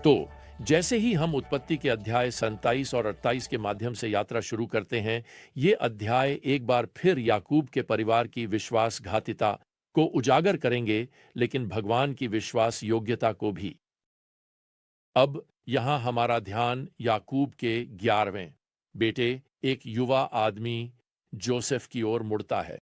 तो जैसे ही हम उत्पत्ति के अध्याय 27 और 28 के माध्यम से यात्रा शुरू करते हैं, ये अध्याय एक बार फिर याकूब के परिवार की विश्वासघातिता को उजागर करेंगे, लेकिन भगवान की विश्वास योग्यता को भी। अब यहां हमारा ध्यान याकूब के 11वें बेटे, एक युवा आदमी जोसेफ की ओर मुड़ता है।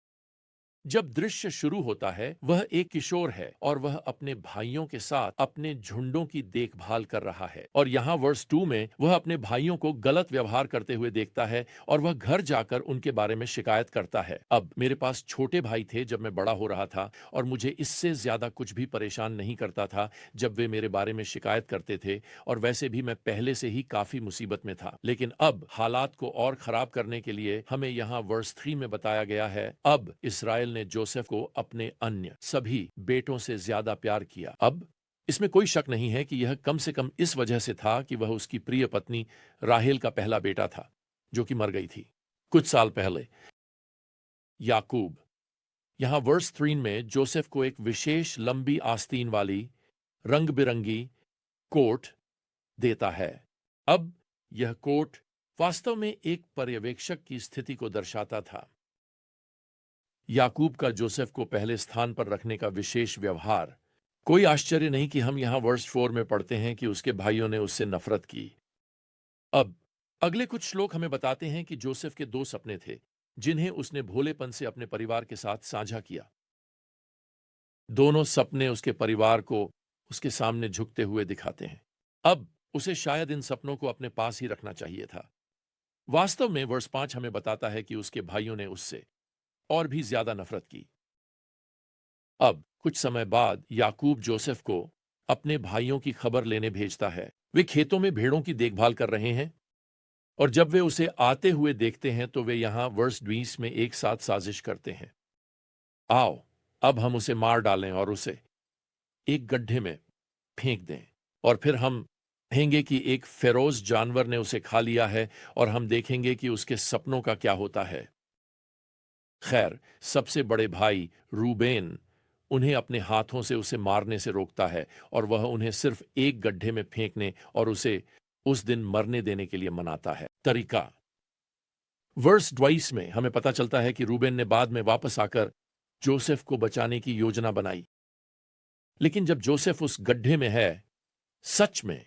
जब दृश्य शुरू होता है, वह एक किशोर है और वह अपने भाइयों के साथ अपने झुंडों की देखभाल कर रहा है। और यहाँ वर्स 2 में वह अपने भाइयों को गलत व्यवहार करते हुए देखता है और वह घर जाकर उनके बारे में शिकायत करता है। अब मेरे पास छोटे भाई थे जब मैं बड़ा हो रहा था, और मुझे इससे ज्यादा कुछ भी परेशान नहीं करता था जब वे मेरे बारे में शिकायत करते थे, और वैसे भी मैं पहले से ही काफी मुसीबत में था। लेकिन अब हालात को और खराब करने के लिए हमें यहाँ वर्स 3 में बताया गया है, अब इसराइल ने जोसेफ को अपने अन्य सभी बेटों से ज्यादा प्यार किया। अब इसमें कोई शक नहीं है कि यह कम से कम इस वजह से था कि वह उसकी प्रिय पत्नी राहेल का पहला बेटा था, जो कि मर गई थी कुछ साल पहले। याकूब यहां वर्स 3 में जोसेफ को एक विशेष लंबी आस्तीन वाली रंग बिरंगी कोट देता है। अब यह कोट वास्तव में एक पर्यवेक्षक की स्थिति को दर्शाता था। याकूब का जोसेफ को पहले स्थान पर रखने का विशेष व्यवहार। कोई आश्चर्य नहीं कि हम यहां वर्स 4 में पढ़ते हैं कि उसके भाइयों ने उससे नफरत की। अब अगले कुछ श्लोक हमें बताते हैं कि जोसेफ के 2 सपने थे, जिन्हें उसने भोलेपन से अपने परिवार के साथ साझा किया। दोनों सपने उसके परिवार को उसके सामने झुकते हुए दिखाते हैं। अब उसे शायद इन सपनों को अपने पास ही रखना चाहिए था। वास्तव में वर्स 5 हमें बताता है कि उसके भाइयों ने उससे और भी ज्यादा नफरत की। अब कुछ समय बाद याकूब जोसेफ को अपने भाइयों की खबर लेने भेजता है। वे खेतों में भेड़ों की देखभाल कर रहे हैं, और जब वे उसे आते हुए देखते हैं तो वे यहां वर्स 20 में एक साथ साजिश करते हैं। आओ, अब हम उसे मार डालें और उसे एक गड्ढे में फेंक दें, और फिर हम कहेंगे कि एक फेरोज जानवर ने उसे खा लिया है, और हम देखेंगे कि उसके सपनों का क्या होता है। खैर, सबसे बड़े भाई रूबेन उन्हें अपने हाथों से उसे मारने से रोकता है, और वह उन्हें सिर्फ एक गड्ढे में फेंकने और उसे उस दिन मरने देने के लिए मनाता है। तरीका वर्स 22 में हमें पता चलता है कि रूबेन ने बाद में वापस आकर जोसेफ को बचाने की योजना बनाई। लेकिन जब जोसेफ उस गड्ढे में है, सच में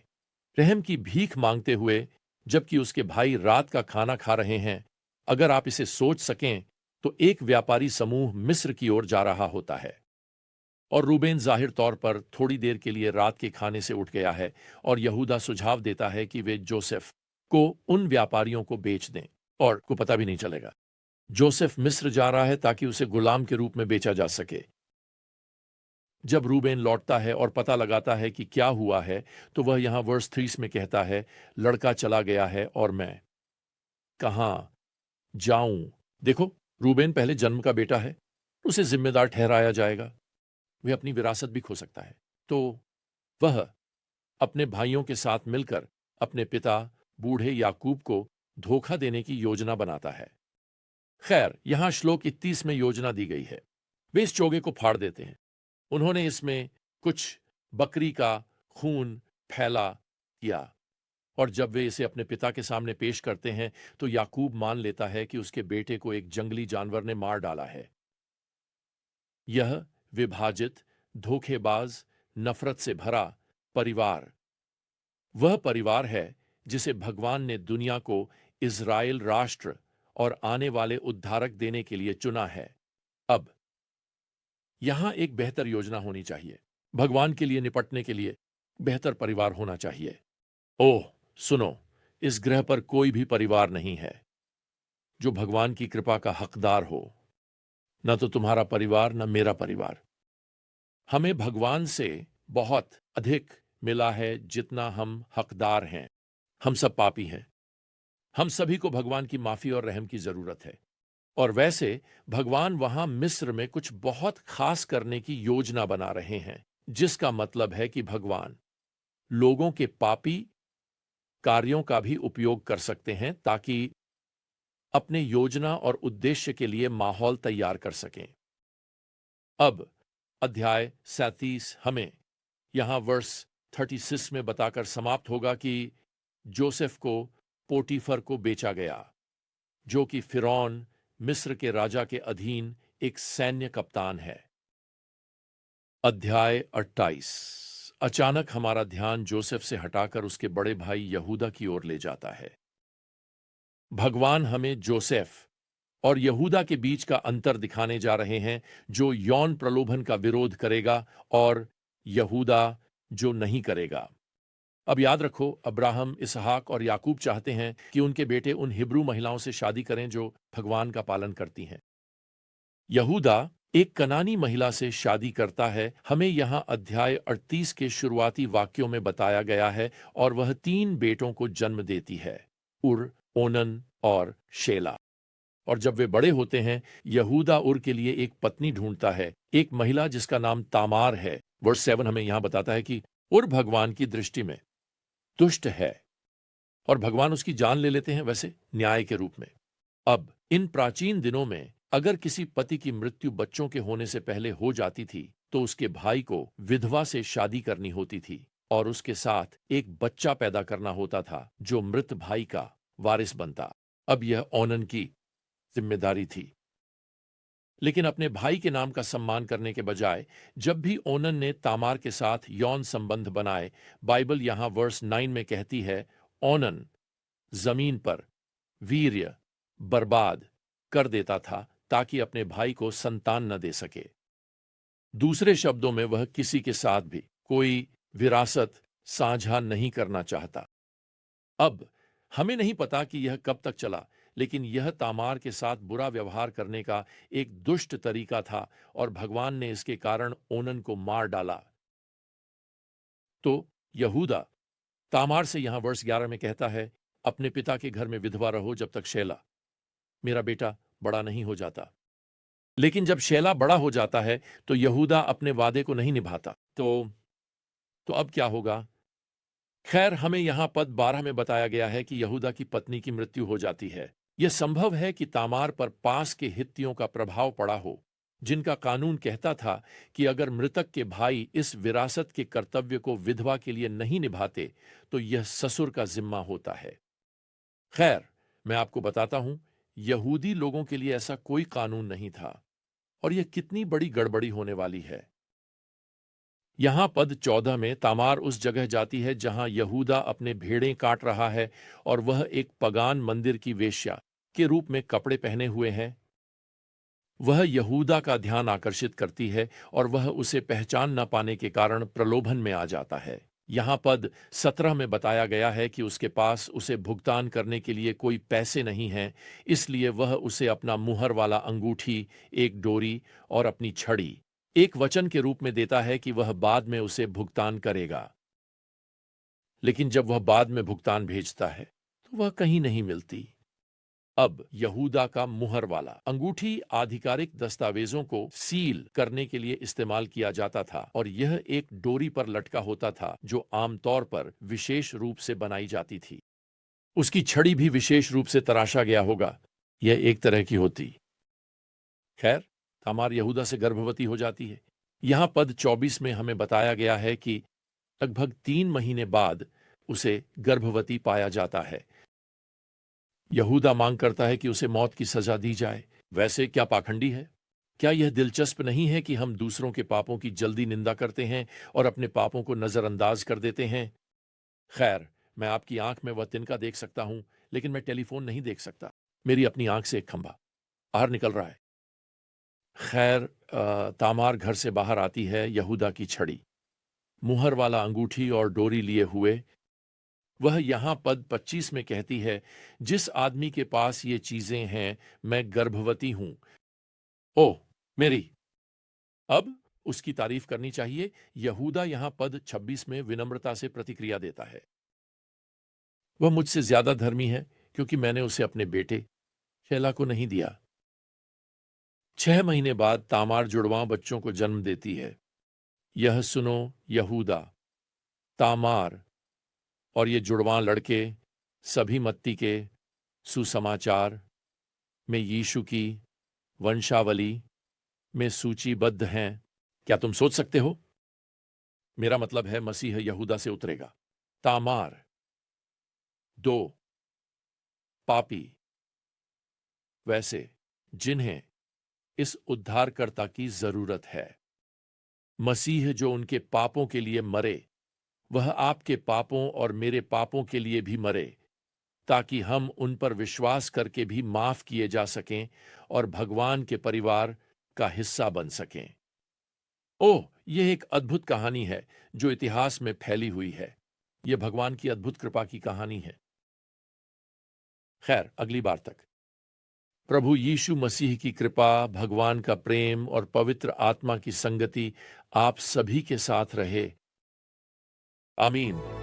रहम की भीख मांगते हुए, जबकि उसके भाई रात का खाना खा रहे हैं, अगर आप इसे सोच सकें, तो एक व्यापारी समूह मिस्र की ओर जा रहा होता है, और रूबेन जाहिर तौर पर थोड़ी देर के लिए रात के खाने से उठ गया है, और यहूदा सुझाव देता है कि वे जोसेफ को उन व्यापारियों को बेच दें, और को पता भी नहीं चलेगा। जोसेफ मिस्र जा रहा है ताकि उसे गुलाम के रूप में बेचा जा सके। जब रूबेन लौटता है और पता लगाता है कि क्या हुआ है, तो वह यहां वर्स 3 में कहता है, लड़का चला गया है और मैं कहां जाऊं। देखो, रूबेन पहले जन्म का बेटा है, उसे जिम्मेदार ठहराया जाएगा, वह अपनी विरासत भी खो सकता है। तो वह अपने भाइयों के साथ मिलकर अपने पिता बूढ़े याकूब को धोखा देने की योजना बनाता है। खैर, यहां श्लोक 31 में योजना दी गई है। वे इस चोगे को फाड़ देते हैं। उन्होंने इसमें कुछ बकरी का खून फैला किया, और जब वे इसे अपने पिता के सामने पेश करते हैं, तो याकूब मान लेता है कि उसके बेटे को एक जंगली जानवर ने मार डाला है। यह विभाजित, धोखेबाज, नफरत से भरा परिवार वह परिवार है जिसे भगवान ने दुनिया को इज़राइल राष्ट्र और आने वाले उद्धारक देने के लिए चुना है। अब यहां एक बेहतर योजना होनी चाहिए। भगवान के लिए निपटने के लिए बेहतर परिवार होना चाहिए। ओह, सुनो, इस ग्रह पर कोई भी परिवार नहीं है जो भगवान की कृपा का हकदार हो। न तो तुम्हारा परिवार, न मेरा परिवार। हमें भगवान से बहुत अधिक मिला है जितना हम हकदार हैं। हम सब पापी हैं। हम सभी को भगवान की माफी और रहम की जरूरत है। और वैसे भगवान वहां मिस्र में कुछ बहुत खास करने की योजना बना रहे हैं, जिसका मतलब है कि भगवान लोगों के पापी कार्यों का भी उपयोग कर सकते हैं ताकि अपने योजना और उद्देश्य के लिए माहौल तैयार कर सकें। अब अध्याय 37 हमें यहां वर्स 36 में बताकर समाप्त होगा कि जोसेफ को पोटीफर को बेचा गया, जो कि फिरौन मिस्र के राजा के अधीन एक सैन्य कप्तान है। अध्याय 28। अचानक हमारा ध्यान जोसेफ से हटाकर उसके बड़े भाई यहूदा की ओर ले जाता है। भगवान हमें जोसेफ और यहूदा के बीच का अंतर दिखाने जा रहे हैं, जो यौन प्रलोभन का विरोध करेगा और यहूदा जो नहीं करेगा। अब याद रखो, अब्राहम, इसहाक और याकूब चाहते हैं कि उनके बेटे उन हिब्रू महिलाओं से शादी करें जो भगवान का पालन करती हैं। यहूदा एक कनानी महिला से शादी करता है। हमें यहां अध्याय 38 के शुरुआती वाक्यों में बताया गया है, और वह 3 बेटों को जन्म देती है, उर, ओनन और शेला। और जब वे बड़े होते हैं, यहूदा उर के लिए एक पत्नी ढूंढता है, एक महिला जिसका नाम तामार है। वर्स 7 हमें यहां बताता है कि उर भगवान की दृष्टि में दुष्ट है और भगवान उसकी जान ले लेते हैं, वैसे न्याय के रूप में। अब इन प्राचीन दिनों में अगर किसी पति की मृत्यु बच्चों के होने से पहले हो जाती थी, तो उसके भाई को विधवा से शादी करनी होती थी और उसके साथ एक बच्चा पैदा करना होता था जो मृत भाई का वारिस बनता। अब यह ओनन की जिम्मेदारी थी। लेकिन अपने भाई के नाम का सम्मान करने के बजाय जब भी ओनन ने तामार के साथ यौन संबंध बनाए, बाइबल यहां वर्स 9 में कहती है, ओनन जमीन पर वीर्य बर्बाद कर देता था ताकि अपने भाई को संतान न दे सके। दूसरे शब्दों में, वह किसी के साथ भी कोई विरासत साझा नहीं करना चाहता। अब हमें नहीं पता कि यह कब तक चला, लेकिन यह तामार के साथ बुरा व्यवहार करने का एक दुष्ट तरीका था और भगवान ने इसके कारण ओनन को मार डाला। तो यहूदा तामार से यहां वर्ष 11 में कहता है, अपने पिता के घर में विधवा रहो जब तक शेला, मेरा बेटा, बड़ा नहीं हो जाता। लेकिन जब शेला बड़ा हो जाता है तो यहूदा अपने वादे को नहीं निभाता। तो अब क्या होगा? खैर, हमें यहां पद 12 में बताया गया है कि यहूदा की पत्नी की मृत्यु हो जाती है। यह संभव है कि तामार पर पास के हित्तियों का प्रभाव पड़ा हो, जिनका कानून कहता था कि अगर मृतक के भाई इस विरासत के कर्तव्य को विधवा के लिए नहीं निभाते तो यह ससुर का जिम्मा होता है। खैर, मैं आपको बताता हूं, यहूदी लोगों के लिए ऐसा कोई कानून नहीं था, और यह कितनी बड़ी गड़बड़ी होने वाली है। यहां पद 14 में तामार उस जगह जाती है जहां यहूदा अपने भेड़ें काट रहा है, और वह एक पगान मंदिर की वेश्या के रूप में कपड़े पहने हुए है। वह यहूदा का ध्यान आकर्षित करती है और वह उसे पहचान न पाने के कारण प्रलोभन में आ जाता है। यहां पद 17 में बताया गया है कि उसके पास उसे भुगतान करने के लिए कोई पैसे नहीं हैं, इसलिए वह उसे अपना मुहर वाला अंगूठी, एक डोरी और अपनी छड़ी एक वचन के रूप में देता है कि वह बाद में उसे भुगतान करेगा। लेकिन जब वह बाद में भुगतान भेजता है तो वह कहीं नहीं मिलती। अब यहूदा का मुहर वाला अंगूठी आधिकारिक दस्तावेजों को सील करने के लिए इस्तेमाल किया जाता था, और यह एक डोरी पर लटका होता था जो आमतौर पर विशेष रूप से बनाई जाती थी। उसकी छड़ी भी विशेष रूप से तराशा गया होगा, यह एक तरह की होती। खैर, तामार यहूदा से गर्भवती हो जाती है। यहां पद 24 में हमें बताया गया है कि लगभग 3 महीने बाद उसे गर्भवती पाया जाता है। यहूदा मांग करता है कि उसे मौत की सजा दी जाए। वैसे क्या पाखंडी है? क्या यह दिलचस्प नहीं है कि हम दूसरों के पापों की जल्दी निंदा करते हैं और अपने पापों को नजरअंदाज कर देते हैं? खैर, मैं आपकी आंख में वह तिनका देख सकता हूं, लेकिन मैं टेलीफोन नहीं देख सकता। मेरी अपनी आंख से एक खंभा बाहर निकल रहा है। खैर, तामार घर से बाहर आती है, यहूदा की छड़ी, मुहर वाला अंगूठी और डोरी लिए हुए। वह यहां पद 25 में कहती है, जिस आदमी के पास ये चीजें हैं, मैं गर्भवती हूं। ओह, मेरी! अब उसकी तारीफ करनी चाहिए। यहूदा यहां पद 26 में विनम्रता से प्रतिक्रिया देता है। वह मुझसे ज्यादा धर्मी है क्योंकि मैंने उसे अपने बेटे शेला को नहीं दिया। 6 महीने बाद तामार जुड़वां बच्चों को जन्म देती है। यह सुनो यहूदा, तामार और ये जुड़वां लड़के सभी मत्ती के सुसमाचार में यीशु की वंशावली में सूचीबद्ध हैं। क्या तुम सोच सकते हो? मेरा मतलब है मसीह यहूदा से उतरेगा। तामार। 2 पापी, वैसे जिन्हें इस उद्धारकर्ता की जरूरत है। मसीह जो उनके पापों के लिए मरे, वह आपके पापों और मेरे पापों के लिए भी मरे, ताकि हम उन पर विश्वास करके भी माफ किए जा सकें और भगवान के परिवार का हिस्सा बन सकें। ओह, यह एक अद्भुत कहानी है जो इतिहास में फैली हुई है। यह भगवान की अद्भुत कृपा की कहानी है। खैर, अगली बार तक प्रभु यीशु मसीह की कृपा, भगवान का प्रेम और पवित्र आत्मा की संगति आप सभी के साथ रहे। आमीन।